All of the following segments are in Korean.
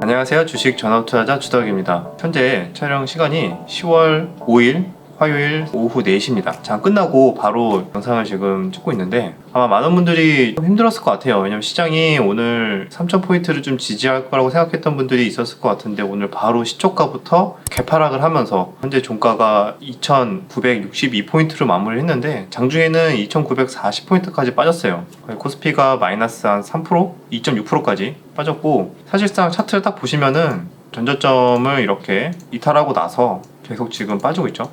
안녕하세요. 주식 전업투자자 주덕입니다. 현재 촬영 시간이 10월 5일 화요일 오후 4시입니다. 장 끝나고 바로 영상을 지금 찍고 있는데 아마 많은 분들이 좀 힘들었을 것 같아요. 왜냐면 시장이 오늘 3,000포인트를 좀 지지할 거라고 생각했던 분들이 있었을 것 같은데 오늘 바로 시초가부터 개파락을 하면서 현재 종가가 2,962포인트로 마무리를 했는데 장중에는 2,940포인트까지 빠졌어요. 코스피가 마이너스 한 3%? 2.6%까지 빠졌고 사실상 차트를 딱 보시면은 전저점을 이렇게 이탈하고 나서 계속 지금 빠지고 있죠.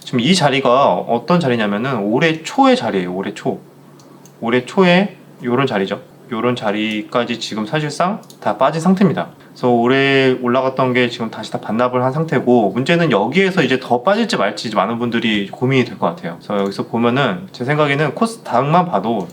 지금 이 자리가 어떤 자리냐면은 올해 초의 자리예요. 올해 초에 요런 자리죠. 요런 자리까지 지금 사실상 다 빠진 상태입니다. 그래서 올해 올라갔던 게 지금 다시 다 반납을 한 상태고 문제는 여기에서 이제 더 빠질지 말지 많은 분들이 고민이 될 것 같아요. 그래서 여기서 보면은 제 생각에는 코스닥만 봐도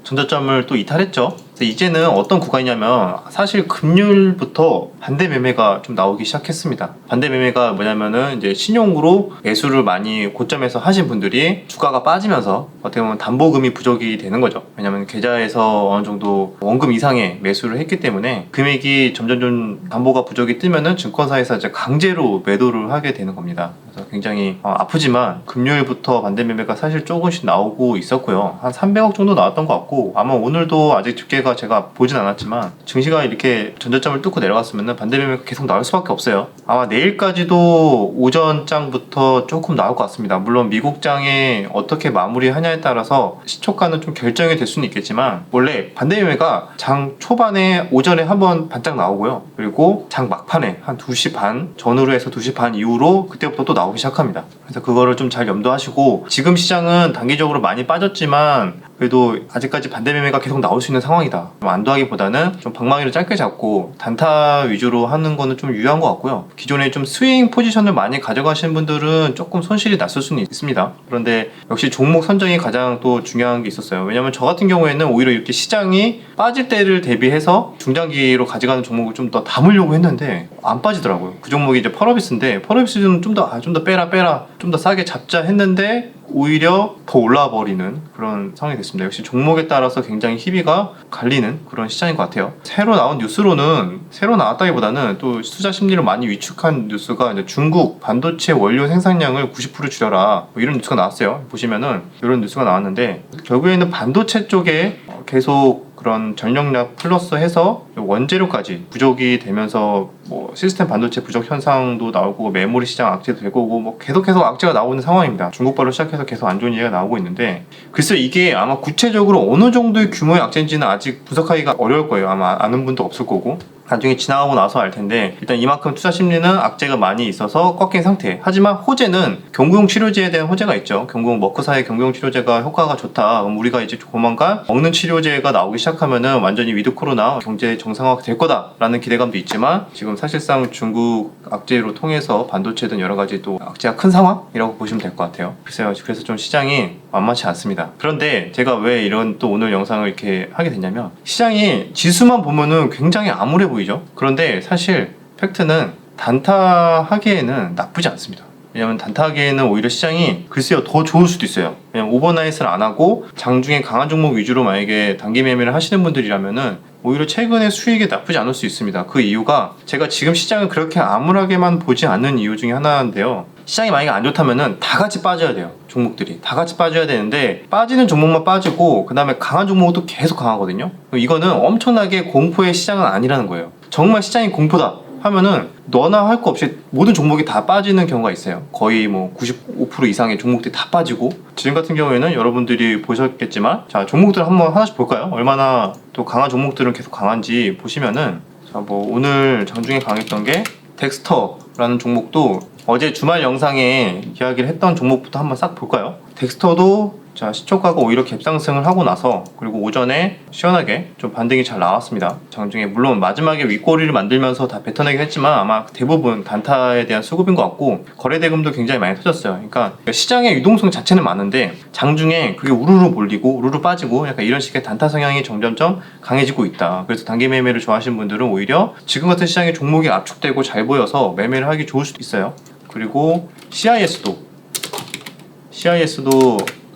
전저점을 또 이탈했죠. 이제는 어떤 구간이냐면 사실 금요일부터 반대 매매가 좀 나오기 시작했습니다. 반대 매매가 뭐냐면은 이제 신용으로 매수를 많이 고점에서 하신 분들이 주가가 빠지면서 어떻게 보면 담보금이 부족이 되는 거죠. 왜냐면 계좌에서 어느 정도 원금 이상의 매수를 했기 때문에 금액이 점점 좀 담보가 부족이 뜨면은 증권사에서 이제 강제로 매도를 하게 되는 겁니다. 그래서 굉장히 아프지만 금요일부터 반대 매매가 사실 조금씩 나오고 있었고요. 한 300억 정도 나왔던 것 같고 아마 오늘도 아직 집계가 제가 보진 않았지만 증시가 이렇게 전저점을 뚫고 내려갔으면 반대 매매가 계속 나올 수밖에 없어요. 아마 내일까지도 오전장부터 조금 나올 것 같습니다. 물론 미국장에 어떻게 마무리하냐에 따라서 시초가는 좀 결정이 될 수는 있겠지만 원래 반대 매매가 장 초반에 오전에 한번 반짝 나오고요. 그리고 장 막판에 한 2시 반 전후로 해서 2시 반 이후로 그때부터 또 나오기 시작합니다. 그래서 그거를 좀 잘 염두하시고 지금 시장은 단기적으로 많이 빠졌지만 그래도 아직까지 반대 매매가 계속 나올 수 있는 상황이다. 좀 안도하기보다는 좀 방망이를 짧게 잡고 단타 위주로 하는 거는 좀 유효한 것 같고요. 기존에 좀 스윙 포지션을 많이 가져가시는 분들은 조금 손실이 났을 수는 있습니다. 그런데 역시 종목 선정이 가장 또 중요한 게 있었어요. 왜냐면 저 같은 경우에는 오히려 이렇게 시장이 빠질 때를 대비해서 중장기로 가져가는 종목을 좀 더 담으려고 했는데 안 빠지더라고요. 그 종목이 이제 펄어비스인데 펄어비스는 좀 더 빼라 좀 더 싸게 잡자 했는데 오히려 더 올라와 버리는 그런 상황이 됐습니다. 역시 종목에 따라서 굉장히 희비가 갈리는 그런 시장인 것 같아요. 새로 나온 뉴스로는 새로 나왔다기보다는 또 투자 심리를 많이 위축한 뉴스가 이제 중국 반도체 원료 생산량을 90% 줄여라 뭐 이런 뉴스가 나왔어요. 보시면은 이런 뉴스가 나왔는데 결국에는 반도체 쪽에 계속 그런 전력량 플러스 해서 원재료까지 부족이 되면서 뭐 시스템 반도체 부족 현상도 나오고 메모리 시장 악재도 되고 뭐 계속해서 악재가 나오는 상황입니다. 중국발로 시작해서 계속 안 좋은 얘기가 나오고 있는데 글쎄 이게 아마 구체적으로 어느 정도의 규모의 악재인지는 아직 분석하기가 어려울 거예요. 아마 아는 분도 없을 거고 나중에 지나가고 나서 알 텐데 일단 이만큼 투자 심리는 악재가 많이 있어서 꺾인 상태. 하지만 호재는 경구용 치료제에 대한 호재가 있죠. 경구용 머크사의 경구용 치료제가 효과가 좋다. 그럼 우리가 이제 조만간 먹는 치료제가 나오기 시작하면은 완전히 위드 코로나 경제 정상화가 될 거다라는 기대감도 있지만 지금 사실상 중국 악재로 통해서 반도체든 여러 가지 또 악재가 큰 상황이라고 보시면 될 것 같아요. 글쎄요. 그래서 좀 시장이 만만치 않습니다. 그런데 제가 왜 이런 또 오늘 영상을 이렇게 하게 됐냐면 시장이 지수만 보면은 굉장히 암울해 보이죠. 그런데 사실 팩트는 단타하기에는 나쁘지 않습니다. 왜냐면 단타하기에는 오히려 시장이 글쎄요 더 좋을 수도 있어요. 왜냐면 오버나잇을 안 하고 장중에 강한 종목 위주로 만약에 단기 매매를 하시는 분들이라면은 오히려 최근에 수익이 나쁘지 않을 수 있습니다. 그 이유가 제가 지금 시장을 그렇게 암울하게만 보지 않는 이유 중에 하나인데요. 시장이 만약에 안 좋다면은 다 같이 빠져야 돼요. 종목들이 다 같이 빠져야 되는데 빠지는 종목만 빠지고 그 다음에 강한 종목은 또 계속 강하거든요. 이거는 엄청나게 공포의 시장은 아니라는 거예요. 정말 시장이 공포다 하면은 너나 할 거 없이 모든 종목이 다 빠지는 경우가 있어요. 거의 뭐 95% 이상의 종목들이 다 빠지고 지금 같은 경우에는 여러분들이 보셨겠지만 자 종목들 한번 하나씩 볼까요? 얼마나 또 강한 종목들은 계속 강한지 보시면은 자 뭐 오늘 장중에 강했던 게 덱스터라는 종목도 어제 주말 영상에 이야기를 했던 종목부터 한번 싹 볼까요? 덱스터도 자 시초가가 오히려 갭상승을 하고 나서 그리고 오전에 시원하게 좀 반등이 잘 나왔습니다. 장중에 물론 마지막에 윗꼬리를 만들면서 다 뱉어내긴 했지만 아마 대부분 단타에 대한 수급인 것 같고 거래 대금도 굉장히 많이 터졌어요. 그러니까 시장의 유동성 자체는 많은데 장중에 그게 우르르 몰리고 우르르 빠지고 약간 이런 식의 단타 성향이 점점점 강해지고 있다. 그래서 단기 매매를 좋아하시는 분들은 오히려 지금 같은 시장의 종목이 압축되고 잘 보여서 매매를 하기 좋을 수도 있어요. 그리고 CIS도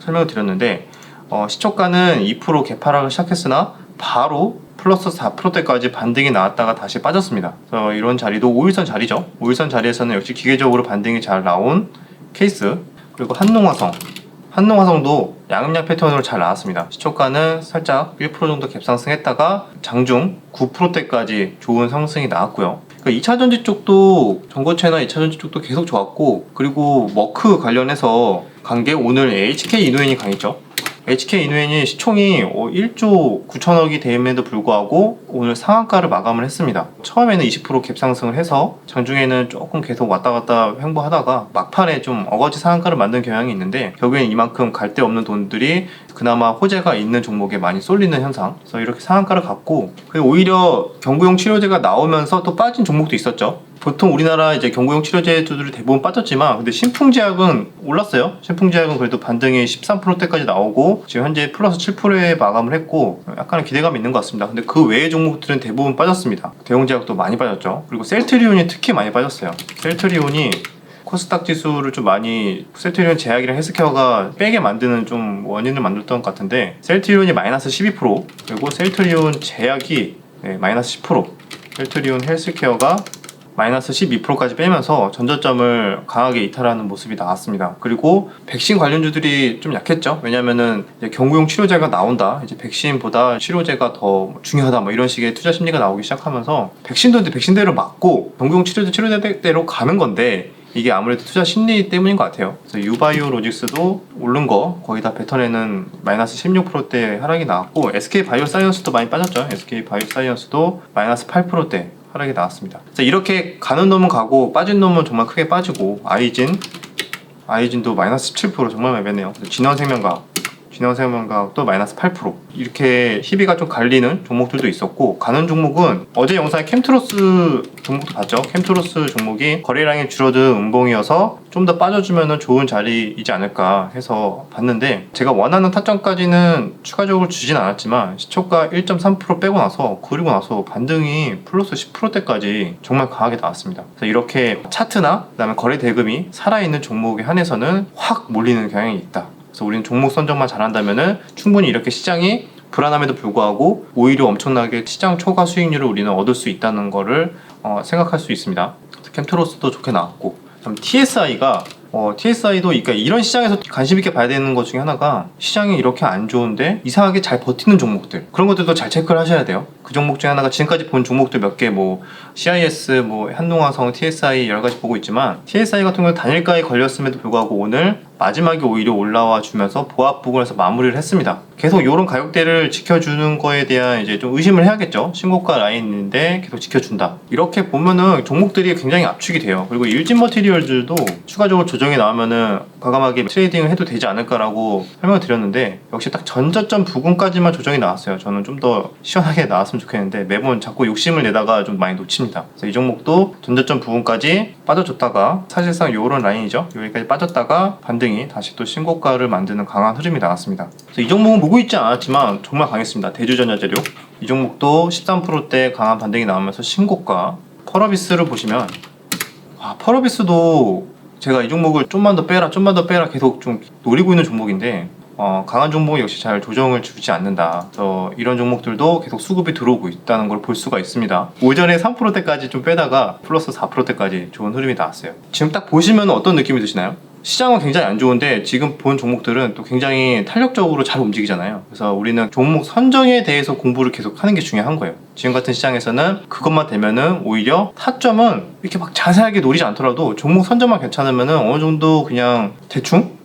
설명을 드렸는데 시초가는 2% 개파락을 시작했으나 바로 플러스 4%대까지 반등이 나왔다가 다시 빠졌습니다. 그래서 이런 자리도 5일선 자리죠. 5일선 자리에서는 역시 기계적으로 반등이 잘 나온 케이스. 그리고 한농화성도 양음약 패턴으로 잘 나왔습니다. 시초가는 살짝 1% 정도 갭상승했다가 장중 9%대까지 좋은 상승이 나왔고요. 그러니까 2차전지 쪽도 전고체나 2차전지 쪽도 계속 좋았고, 그리고 머크 관련해서 간 게 오늘 HK 이노엔이 강했죠. HK 이노엔이 시총이 1조 9천억이 됨에도 불구하고 오늘 상한가를 마감을 했습니다. 처음에는 20% 갭상승을 해서 장중에는 조금 계속 왔다 갔다 횡보하다가 막판에 좀 어거지 상한가를 만든 경향이 있는데, 결국엔 이만큼 갈 데 없는 돈들이 그나마 호재가 있는 종목에 많이 쏠리는 현상. 그래서 이렇게 상한가를 갔고, 그리고 오히려 경구용 치료제가 나오면서 또 빠진 종목도 있었죠. 보통 우리나라 이제 경구용 치료제들이 대부분 빠졌지만, 근데 신풍제약은 올랐어요. 신풍제약은 그래도 반등이 13%대까지 나오고 지금 현재 플러스 7%에 마감을 했고 약간의 기대감이 있는 것 같습니다. 근데 그 외의 종목들은 대부분 빠졌습니다. 대웅제약도 많이 빠졌죠. 그리고 셀트리온이 특히 많이 빠졌어요. 셀트리온이 코스닥 지수를 좀 많이, 셀트리온 제약이랑 헬스케어가 빼게 만드는 좀 원인을 만들었던 것 같은데, 셀트리온이 마이너스 12%, 그리고 셀트리온 제약이 마이너스 10%, 셀트리온 헬스케어가 마이너스 12%까지 빼면서 전저점을 강하게 이탈하는 모습이 나왔습니다. 그리고 백신 관련주들이 좀 약했죠. 왜냐면은 이제 경구용 치료제가 나온다, 이제 백신보다 치료제가 더 중요하다, 뭐 이런 식의 투자 심리가 나오기 시작하면서 백신도 이제 백신대로 맞고 경구용 치료제대로 가는 건데, 이게 아무래도 투자 심리 때문인 것 같아요. 그래서 유바이오 로직스도 오른 거 거의 다 뱉어내는 마이너스 16%대 하락이 나왔고, SK 바이오사이언스도 많이 빠졌죠. SK 바이오사이언스도 마이너스 8%대 하락이 나왔습니다. 그래서 이렇게 가는 놈은 가고 빠진 놈은 정말 크게 빠지고, 아이진도 마이너스 17% 정말 많이 뺐네요. 진원생명과학도 마이너스 8%. 이렇게 희비가 좀 갈리는 종목들도 있었고, 가는 종목은 어제 영상에 캠트로스 종목도 봤죠. 캠트로스 종목이 거래량이 줄어든 음봉이어서 좀 더 빠져주면 좋은 자리이지 않을까 해서 봤는데, 제가 원하는 타점까지는 추가적으로 주진 않았지만 시초가 1.3% 빼고 나서, 그리고 나서 반등이 플러스 10%대까지 정말 강하게 나왔습니다. 그래서 이렇게 차트나 그다음에 거래 대금이 살아있는 종목에 한해서는 확 몰리는 경향이 있다. 그래서 우리는 종목 선정만 잘한다면은 충분히 이렇게 시장이 불안함에도 불구하고 오히려 엄청나게 시장 초과 수익률을 우리는 얻을 수 있다는 거를 생각할 수 있습니다. 캠트로스도 좋게 나왔고, 그다음 TSI도 그러니까 이런 시장에서 관심 있게 봐야 되는 것 중에 하나가, 시장이 이렇게 안 좋은데 이상하게 잘 버티는 종목들, 그런 것들도 잘 체크를 하셔야 돼요. 그 종목 중에 하나가 지금까지 본 종목들 몇 개, 뭐 CIS, 뭐 한농화성, TSI 여러 가지 보고 있지만, TSI 같은 경우는 단일가에 걸렸음에도 불구하고 오늘 마지막에 오히려 올라와 주면서 보합 부근에서 마무리를 했습니다. 계속 이런 가격대를 지켜주는 거에 대한 이제 좀 의심을 해야겠죠. 신고가 라인인데 계속 지켜준다. 이렇게 보면은 종목들이 굉장히 압축이 돼요. 그리고 일진 머티리얼들도 추가적으로 조정이 나오면은 과감하게 트레이딩을 해도 되지 않을까라고 설명을 드렸는데, 역시 딱 전저점 부근까지만 조정이 나왔어요. 저는 좀 더 시원하게 나왔으면 좋겠는데 매번 자꾸 욕심을 내다가 좀 많이 놓칩니다. 그래서 이 종목도 전저점 부근까지 빠져줬다가, 사실상 이런 라인이죠. 여기까지 빠졌다가 반등이 다시 또 신고가를 만드는 강한 흐름이 나왔습니다. 그래서 이 종목은 보고 있지 않았지만 정말 강했습니다. 대주전자재료, 이 종목도 13%대 강한 반등이 나오면서 신고가. 펄어비스를 보시면, 펄어비스도 제가 이 종목을 좀만 더 빼라 계속 좀 노리고 있는 종목인데, 강한 종목이 역시 잘 조정을 주지 않는다. 그래서 이런 종목들도 계속 수급이 들어오고 있다는 걸 볼 수가 있습니다. 오전에 3%대까지 좀 빼다가 플러스 4%대까지 좋은 흐름이 나왔어요. 지금 딱 보시면 어떤 느낌이 드시나요? 시장은 굉장히 안 좋은데 지금 본 종목들은 또 굉장히 탄력적으로 잘 움직이잖아요. 그래서 우리는 종목 선정에 대해서 공부를 계속 하는 게 중요한 거예요. 지금 같은 시장에서는 그것만 되면은 오히려 타점은 이렇게 막 자세하게 노리지 않더라도 종목 선정만 괜찮으면은 어느 정도 그냥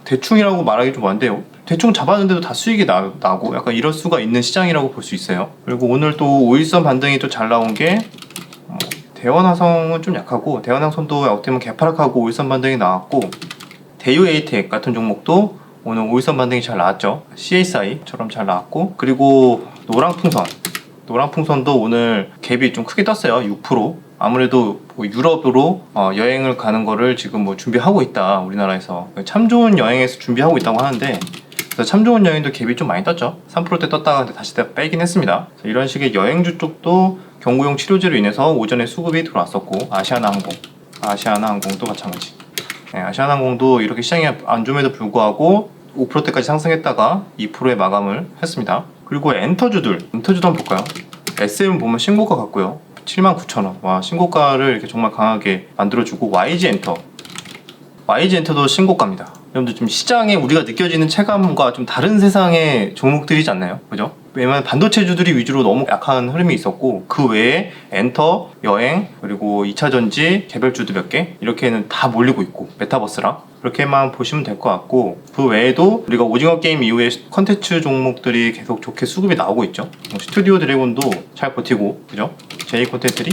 대충이라고 말하기 좀 뭐한데요. 대충 잡았는데도 다 수익이 나고 약간 이럴 수가 있는 시장이라고 볼 수 있어요. 그리고 오늘 또 5일선 반등이 또 잘 나온 게, 대원화성은 좀 약하고, 대원화성도 어떻게 보면 개파락하고 5일선 반등이 나왔고, 대유에이텍 같은 종목도 오늘 5일선 반등이 잘 나왔죠. CSI처럼 잘 나왔고, 그리고 노랑풍선도 오늘 갭이 좀 크게 떴어요. 6%. 아무래도 뭐 유럽으로 여행을 가는 거를 지금 뭐 준비하고 있다, 우리나라에서 참 좋은 여행에서 준비하고 있다고 하는데, 그래서 참 좋은 여행도 갭이 좀 많이 떴죠. 3%대 떴다가 다시 빼긴 했습니다. 이런 식의 여행주 쪽도 경구용 치료제로 인해서 오전에 수급이 들어왔었고, 아시아나항공도 마찬가지. 아시아나항공도 이렇게 시장이 안 좋음에도 불구하고 5%대까지 상승했다가 2%의 마감을 했습니다. 그리고 엔터주도 한번 볼까요? SM 보면 신고가 같고요. 79,000원. 와, 신고가를 이렇게 정말 강하게 만들어주고, YG 엔터. YG 엔터도 신고가입니다. 여러분들 좀 시장에 우리가 느껴지는 체감과 좀 다른 세상의 종목들이지 않나요? 그죠? 왜냐면 반도체주들이 위주로 너무 약한 흐름이 있었고, 그 외에 엔터, 여행, 그리고 2차전지, 개별주도 몇 개 이렇게는 다 몰리고 있고, 메타버스랑 그렇게만 보시면 될 것 같고, 그 외에도 우리가 오징어 게임 이후에 컨텐츠 종목들이 계속 좋게 수급이 나오고 있죠. 스튜디오 드래곤도 잘 버티고, 그죠? 제이 콘텐츠들이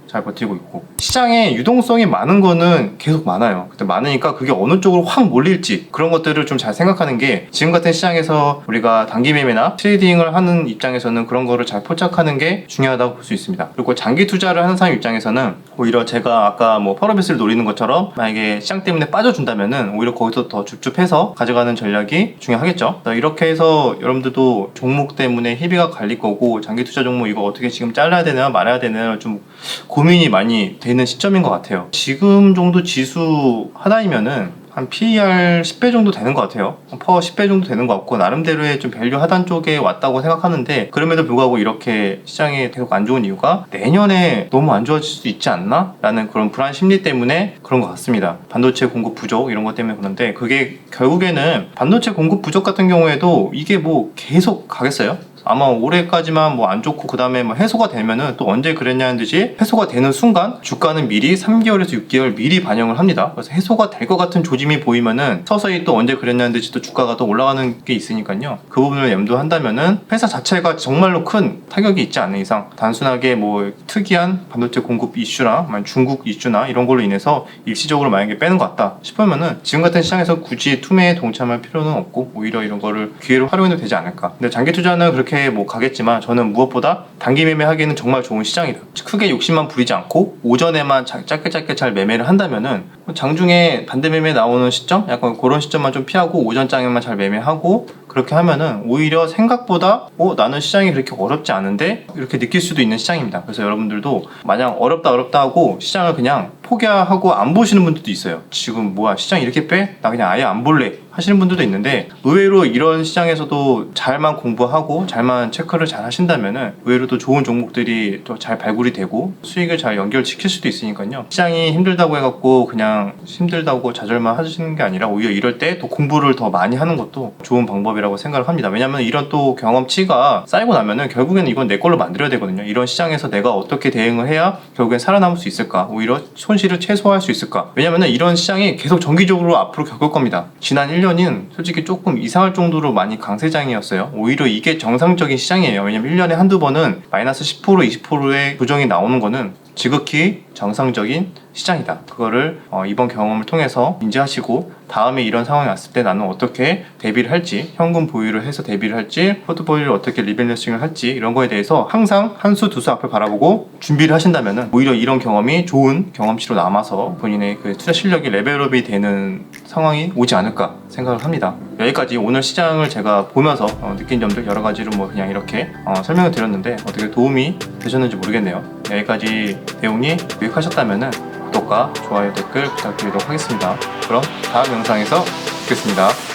잘 버티고 있고, 시장에 유동성이 많은 거는 계속 많아요. 근데 많으니까 그게 어느 쪽으로 확 몰릴지 그런 것들을 좀 잘 생각하는 게, 지금 같은 시장에서 우리가 단기 매매나 트레이딩을 하는 입장에서는 그런 거를 잘 포착하는 게 중요하다고 볼 수 있습니다. 그리고 장기 투자를 하는 사람 입장에서는 오히려 제가 아까 뭐 펄어비스를 노리는 것처럼 만약에 시장 때문에 빠져준다면은 오히려 거기서 더 줍줍해서 가져가는 전략이 중요하겠죠. 이렇게 해서 여러분들도 종목 때문에 희비가 갈릴 거고, 장기 투자 종목 이거 어떻게 지금 잘라야 되나 말아야 되나 좀 고민이 많이 되는 시점인 것 같아요. 지금 정도 지수 하단이면은 한 PER 10배 정도 되는 것 같아요. 퍼 10배 정도 되는 것 같고, 나름대로의 좀 밸류 하단 쪽에 왔다고 생각하는데, 그럼에도 불구하고 이렇게 시장이 계속 안 좋은 이유가 내년에 너무 안 좋아질 수 있지 않나? 라는 그런 불안 심리 때문에 그런 것 같습니다. 반도체 공급 부족 이런 것 때문에 그런데, 그게 결국에는 반도체 공급 부족 같은 경우에도 이게 뭐 계속 가겠어요? 아마 올해까지만 뭐 안 좋고 그 다음에 뭐 해소가 되면은 또 언제 그랬냐는 듯이 해소가 되는 순간 주가는 미리 3개월에서 6개월 미리 반영을 합니다. 그래서 해소가 될 것 같은 조짐이 보이면은 서서히 또 언제 그랬냐는 듯이 또 주가가 또 올라가는 게 있으니까요. 그 부분을 염두한다면은 회사 자체가 정말로 큰 타격이 있지 않는 이상, 단순하게 뭐 특이한 반도체 공급 이슈나 중국 이슈나 이런 걸로 인해서 일시적으로 만약에 빼는 것 같다 싶으면은 지금 같은 시장에서 굳이 투매에 동참할 필요는 없고, 오히려 이런 거를 기회로 활용해도 되지 않을까. 근데 장기 투자는 그렇게 뭐 가겠지만, 저는 무엇보다 단기 매매하기에는 정말 좋은 시장이다. 크게 욕심만 부리지 않고 오전에만 짧게 잘 매매를 한다면은 장중에 반대 매매 나오는 시점, 약간 그런 시점만 좀 피하고 오전장에만 잘 매매하고, 그렇게 하면은 오히려 생각보다 나는 시장이 그렇게 어렵지 않은데 이렇게 느낄 수도 있는 시장입니다. 그래서 여러분들도 마냥 어렵다 하고 시장을 그냥 포기하고 안 보시는 분들도 있어요. 지금 뭐야, 시장 이렇게 빼? 나 그냥 아예 안 볼래 하시는 분들도 있는데, 의외로 이런 시장에서도 잘만 공부하고 잘만 체크를 잘 하신다면은 의외로 또 좋은 종목들이 또 잘 발굴이 되고 수익을 잘 연결시킬 수도 있으니까요. 시장이 힘들다고 해갖고 그냥 힘들다고 좌절만 하시는 게 아니라, 오히려 이럴 때 또 공부를 더 많이 하는 것도 좋은 방법이라고 생각을 합니다. 왜냐면 이런 또 경험치가 쌓이고 나면은 결국에는 이건 내 걸로 만들어야 되거든요. 이런 시장에서 내가 어떻게 대응을 해야 결국엔 살아남을 수 있을까, 오히려 손실을 최소화할 수 있을까. 왜냐면은 이런 시장이 계속 정기적으로 앞으로 겪을 겁니다. 지난 1년은 솔직히 조금 이상할 정도로 많이 강세장이었어요. 오히려 이게 정상적인 시장이에요. 왜냐면 1년에 한두 번은 마이너스 10% 20%의 조정이 나오는 거는 지극히 정상적인 시장이다. 그거를 이번 경험을 통해서 인지하시고, 다음에 이런 상황이 왔을 때 나는 어떻게 대비를 할지, 현금 보유를 해서 대비를 할지, 포트폴리오를 어떻게 리밸런싱을 할지, 이런 거에 대해서 항상 한 수 두 수 앞을 바라보고 준비를 하신다면은 오히려 이런 경험이 좋은 경험치로 남아서 본인의 그 투자 실력이 레벨업이 되는 상황이 오지 않을까 생각을 합니다. 여기까지 오늘 시장을 제가 보면서 느낀 점들 여러 가지로 뭐 그냥 이렇게 설명을 드렸는데, 어떻게 도움이 되셨는지 모르겠네요. 여기까지 내용이 유익하셨다면은 구독과 좋아요, 댓글 부탁드리도록 하겠습니다. 그럼 다음 영상에서 뵙겠습니다.